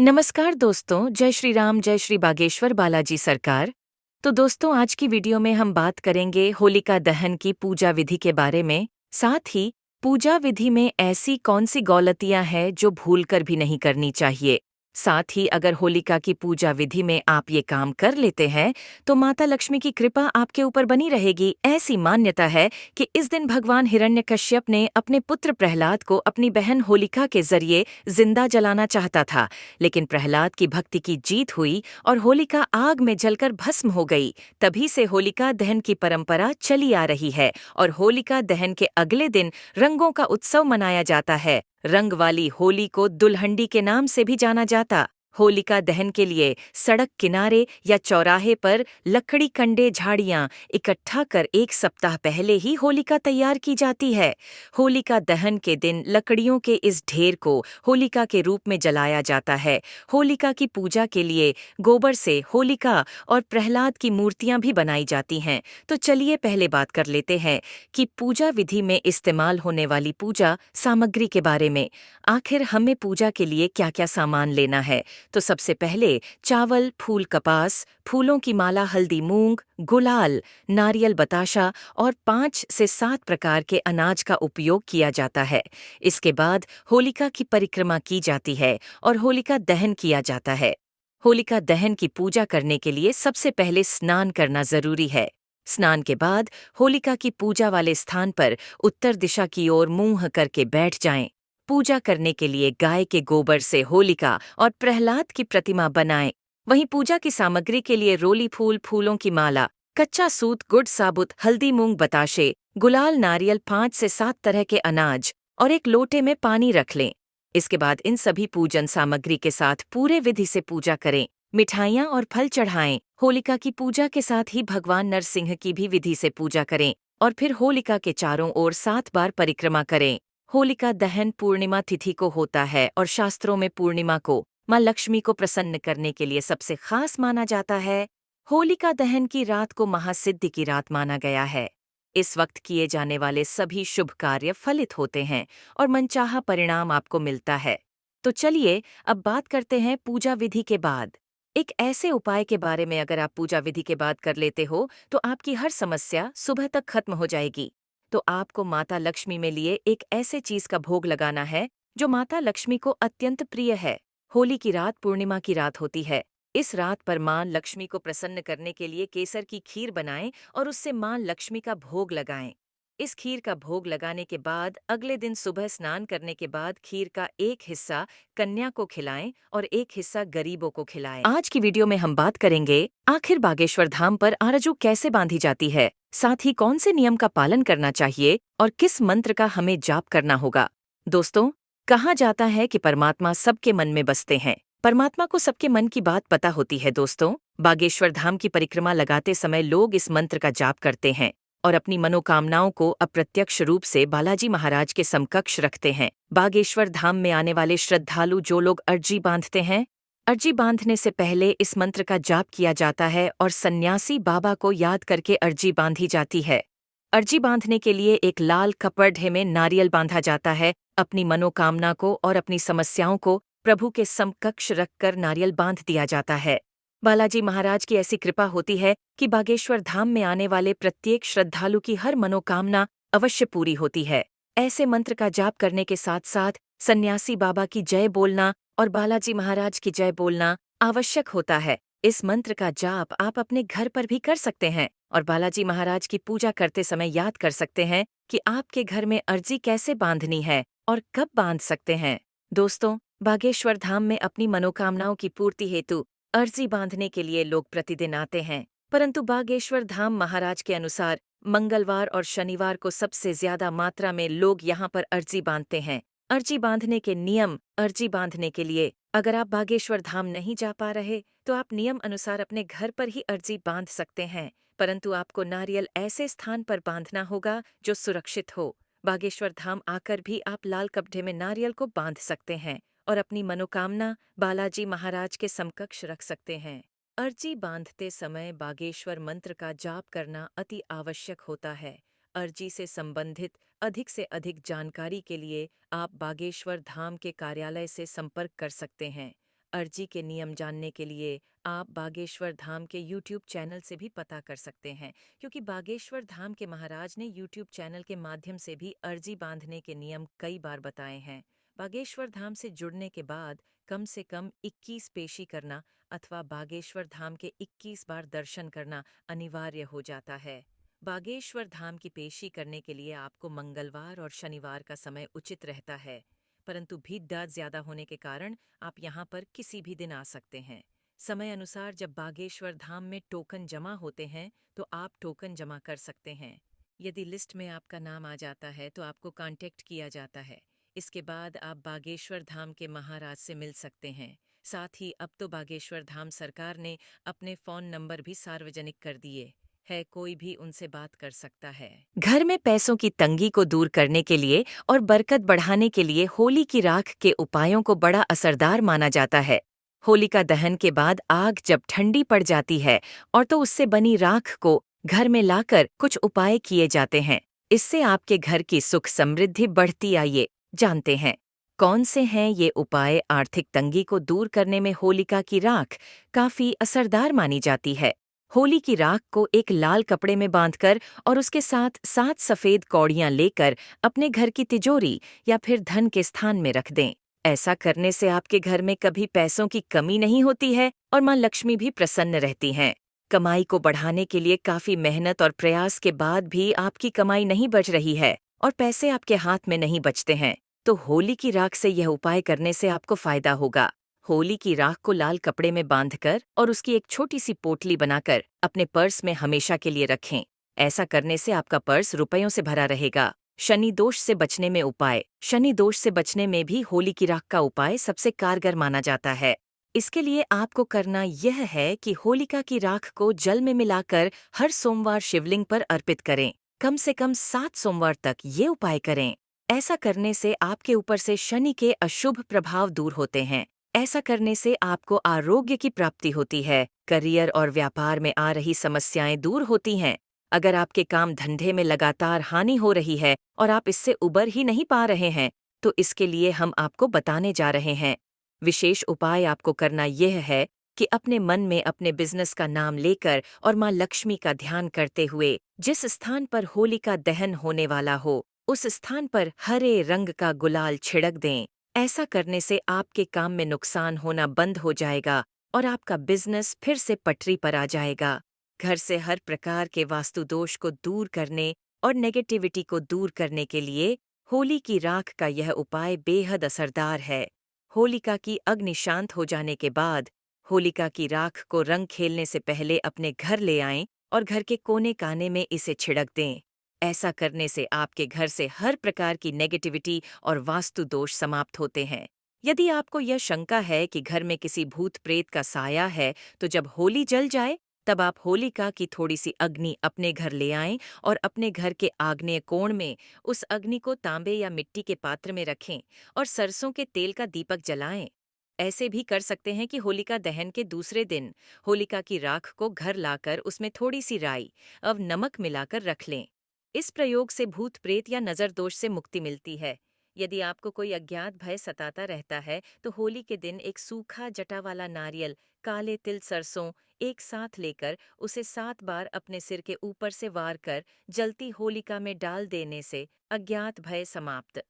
नमस्कार दोस्तों, जय श्री राम, जय श्री बागेश्वर बालाजी सरकार। तो दोस्तों, आज की वीडियो में हम बात करेंगे होलिका दहन की पूजा विधि के बारे में। साथ ही पूजा विधि में ऐसी कौन सी गौलतियां हैं जो भूलकर भी नहीं करनी चाहिए। साथ ही अगर होलिका की पूजा विधि में आप ये काम कर लेते हैं तो माता लक्ष्मी की कृपा आपके ऊपर बनी रहेगी। ऐसी मान्यता है कि इस दिन भगवान हिरण्यकश्यप ने अपने पुत्र प्रहलाद को अपनी बहन होलिका के जरिए जिंदा जलाना चाहता था, लेकिन प्रहलाद की भक्ति की जीत हुई और होलिका आग में जलकर भस्म हो गई। तभी से होलिका दहन की परंपरा चली आ रही है और होलिका दहन के अगले दिन रंगों का उत्सव मनाया जाता है। रंग वाली होली को दुल्हंडी के नाम से भी जाना जाता। होलिका दहन के लिए सड़क किनारे या चौराहे पर लकड़ी कंडे झाड़ियां इकट्ठा कर एक सप्ताह पहले ही होलिका तैयार की जाती है। होलिका दहन के दिन लकड़ियों के इस ढेर को होलिका के रूप में जलाया जाता है। होलिका की पूजा के लिए गोबर से होलिका और प्रहलाद की मूर्तियां भी बनाई जाती हैं। तो चलिए पहले बात कर लेते हैं कि पूजा विधि में इस्तेमाल होने वाली पूजा सामग्री के बारे में। आखिर हमें पूजा के लिए क्या-क्या सामान लेना है? तो सबसे पहले चावल, फूल कपास, फूलों की माला, हल्दी मूंग, गुलाल, नारियल बताशा और 5 से 7 प्रकार के अनाज का उपयोग किया जाता है। इसके बाद होलिका की परिक्रमा की जाती है और होलिका दहन किया जाता है। होलिका दहन की पूजा करने के लिए सबसे पहले स्नान करना जरूरी है। स्नान के बाद होलिका की पूजा वाले स्थान पर उत्तर दिशा की ओर मुंह करके बैठ जाएं। पूजा करने के लिए गाय के गोबर से होलिका और प्रहलाद की प्रतिमा बनाएं। वहीं पूजा की सामग्री के लिए रोली फूल, फूलों की माला, कच्चा सूत, गुड़ साबुत, हल्दी मूंग बताशे, गुलाल, नारियल, 5 से 7 तरह के अनाज और एक लोटे में पानी रख लें। इसके बाद इन सभी पूजन सामग्री के साथ पूरे विधि से पूजा करें। मिठाइयाँ और फल चढ़ाएं। होलिका की पूजा के साथ ही भगवान नरसिंह की भी विधि से पूजा करें और फिर होलिका के चारों ओर 7 बार परिक्रमा करें। होलिका दहन पूर्णिमा तिथि को होता है और शास्त्रों में पूर्णिमा को माँ लक्ष्मी को प्रसन्न करने के लिए सबसे खास माना जाता है। होलिका दहन की रात को महासिद्धि की रात माना गया है। इस वक्त किए जाने वाले सभी शुभ कार्य फलित होते हैं और मनचाहा परिणाम आपको मिलता है। तो चलिए अब बात करते हैं पूजा विधि के बाद। एक ऐसे उपाय के बारे में अगर आप पूजा विधि के बाद कर लेते हो तो आपकी हर समस्या सुबह तक खत्म हो जाएगी। तो आपको माता लक्ष्मी में लिए एक ऐसे चीज का भोग लगाना है जो माता लक्ष्मी को अत्यंत प्रिय है। होली की रात पूर्णिमा की रात होती है। इस रात पर मां लक्ष्मी को प्रसन्न करने के लिए केसर की खीर बनाएं और उससे मां लक्ष्मी का भोग लगाएं। इस खीर का भोग लगाने के बाद अगले दिन सुबह स्नान करने के बाद खीर का एक हिस्सा कन्या को खिलाएं और एक हिस्सा गरीबों को खिलाएं। आज की वीडियो में हम बात करेंगे आखिर बागेश्वर धाम पर आरजू कैसे बांधी जाती है, साथ ही कौन से नियम का पालन करना चाहिए और किस मंत्र का हमें जाप करना होगा। दोस्तों, कहा जाता है कि परमात्मा सबके मन में बसते हैं। परमात्मा को सबके मन की बात पता होती है। दोस्तों, बागेश्वर धाम की परिक्रमा लगाते समय लोग इस मंत्र का जाप करते हैं और अपनी मनोकामनाओं को अप्रत्यक्ष रूप से बालाजी महाराज के समकक्ष रखते हैं। बागेश्वर धाम में आने वाले श्रद्धालु जो लोग अर्जी बांधते हैं, अर्जी बांधने से पहले इस मंत्र का जाप किया जाता है और सन्यासी बाबा को याद करके अर्जी बांधी जाती है। अर्जी बांधने के लिए एक लाल कपड़े में नारियल बांधा जाता है। अपनी मनोकामना को और अपनी समस्याओं को प्रभु के समकक्ष रखकर नारियल बांध दिया जाता है। बालाजी महाराज की ऐसी कृपा होती है कि बागेश्वर धाम में आने वाले प्रत्येक श्रद्धालु की हर मनोकामना अवश्य पूरी होती है। ऐसे मंत्र का जाप करने के साथ साथ सन्यासी बाबा की जय बोलना और बालाजी महाराज की जय बोलना आवश्यक होता है। इस मंत्र का जाप आप अपने घर पर भी कर सकते हैं और बालाजी महाराज की पूजा करते समय याद कर सकते हैं कि आपके घर में अर्जी कैसे बांधनी है और कब बांध सकते हैं। दोस्तों, बागेश्वर धाम में अपनी मनोकामनाओं की पूर्ति हेतु अर्जी बांधने के लिए लोग प्रतिदिन आते हैं, परंतु बागेश्वर धाम महाराज के अनुसार मंगलवार और शनिवार को सबसे ज्यादा मात्रा में लोग यहाँ पर अर्जी बांधते हैं। अर्जी बांधने के नियम। अर्जी बांधने के लिए अगर आप बागेश्वर धाम नहीं जा पा रहे तो आप नियम अनुसार अपने घर पर ही अर्जी बांध सकते हैं, परंतु आपको नारियल ऐसे स्थान पर बांधना होगा जो सुरक्षित हो। बागेश्वर धाम आकर भी आप लाल कपड़े में नारियल को बांध सकते हैं और अपनी मनोकामना बालाजी महाराज के समकक्ष रख सकते हैं। अर्जी बांधते समय बागेश्वर मंत्र का जाप करना अति आवश्यक होता है। अर्जी से संबंधित अधिक से अधिक जानकारी के लिए आप बागेश्वर धाम के कार्यालय से संपर्क कर सकते हैं। अर्जी के नियम जानने के लिए आप बागेश्वर धाम के यूट्यूब चैनल से भी पता कर सकते हैं, क्योंकि बागेश्वर धाम के महाराज ने यूट्यूब चैनल के माध्यम से भी अर्जी बांधने के नियम कई बार बताए हैं। बागेश्वर धाम से जुड़ने के बाद कम से कम 21 पेशी करना अथवा बागेश्वर धाम के 21 बार दर्शन करना अनिवार्य हो जाता है। बागेश्वर धाम की पेशी करने के लिए आपको मंगलवार और शनिवार का समय उचित रहता है, परंतु भीड़ ज्यादा होने के कारण आप यहाँ पर किसी भी दिन आ सकते हैं। समय अनुसार जब बागेश्वर धाम में टोकन जमा होते हैं तो आप टोकन जमा कर सकते हैं। यदि लिस्ट में आपका नाम आ जाता है तो आपको कांटेक्ट किया जाता है। इसके बाद आप बागेश्वर धाम के महाराज से मिल सकते हैं। साथ ही अब तो बागेश्वर धाम सरकार ने अपने फोन नंबर भी सार्वजनिक कर दिए है, कोई भी उनसे बात कर सकता है। घर में पैसों की तंगी को दूर करने के लिए और बरकत बढ़ाने के लिए होली की राख के उपायों को बड़ा असरदार माना जाता है। होलिका दहन के बाद आग जब ठंडी पड़ जाती है और तो उससे बनी राख को घर में लाकर कुछ उपाय किए जाते हैं। इससे आपके घर की सुख समृद्धि बढ़ती। आइए जानते हैं कौन से हैं ये उपाय। आर्थिक तंगी को दूर करने में होलिका की राख काफी असरदार मानी जाती है। होली की राख को एक लाल कपड़े में बांधकर और उसके साथ 7 सफेद कौड़ियां लेकर अपने घर की तिजोरी या फिर धन के स्थान में रख दें। ऐसा करने से आपके घर में कभी पैसों की कमी नहीं होती है और मां लक्ष्मी भी प्रसन्न रहती हैं। कमाई को बढ़ाने के लिए काफी मेहनत और प्रयास के बाद भी आपकी कमाई नहीं बच रही है और पैसे आपके हाथ में नहीं बचते हैं, तो होली की राख से यह उपाय करने से आपको फायदा होगा। होली की राख को लाल कपड़े में बांधकर और उसकी एक छोटी सी पोटली बनाकर अपने पर्स में हमेशा के लिए रखें। ऐसा करने से आपका पर्स रुपयों से भरा रहेगा। शनि दोष से बचने में उपाय। शनि दोष से बचने में भी होली की राख का उपाय सबसे कारगर माना जाता है। इसके लिए आपको करना यह है कि होलिका की राख को जल में मिलाकर हर सोमवार शिवलिंग पर अर्पित करें। कम से कम 7 सोमवार तक ये उपाय करें। ऐसा करने से आपके ऊपर से शनि के अशुभ प्रभाव दूर होते हैं। ऐसा करने से आपको आरोग्य की प्राप्ति होती है। करियर और व्यापार में आ रही समस्याएं दूर होती हैं। अगर आपके काम धंधे में लगातार हानि हो रही है और आप इससे उबर ही नहीं पा रहे हैं, तो इसके लिए हम आपको बताने जा रहे हैं। विशेष उपाय आपको करना यह है कि अपने मन में अपने बिजनेस का नाम लेकर और मां लक्ष्मी का ध्यान करते हुए जिस स्थान पर होलिका दहन होने वाला हो, उस स्थान पर हरे रंग का गुलाल छिड़क दें। ऐसा करने से आपके काम में नुकसान होना बंद हो जाएगा और आपका बिजनेस फिर से पटरी पर आ जाएगा। घर से हर प्रकार के वास्तु दोष को दूर करने और नेगेटिविटी को दूर करने के लिए होली की राख का यह उपाय बेहद असरदार है। होलिका की अग्नि शांत हो जाने के बाद होलिका की राख को रंग खेलने से पहले अपने घर ले आएं और घर के कोने काने में इसे छिड़क दें। ऐसा करने से आपके घर से हर प्रकार की नेगेटिविटी और वास्तु दोष समाप्त होते हैं। यदि आपको यह शंका है कि घर में किसी भूत प्रेत का साया है, तो जब होली जल जाए तब आप होलिका की थोड़ी सी अग्नि अपने घर ले आएं और अपने घर के आग्नेय कोण में उस अग्नि को तांबे या मिट्टी के पात्र में रखें और सरसों के तेल का दीपक जलाएं। ऐसे भी कर सकते हैं कि होलिका दहन के दूसरे दिन होलिका की राख को घर लाकर उसमें थोड़ी सी राई और नमक मिलाकर रख लें। इस प्रयोग से भूत प्रेत या नजर दोष से मुक्ति मिलती है। यदि आपको कोई अज्ञात भय सताता रहता है तो होली के दिन एक सूखा जटा वाला नारियल, काले तिल, सरसों एक साथ लेकर उसे 7 बार अपने सिर के ऊपर से वार कर जलती होलिका में डाल देने से अज्ञात भय समाप्त।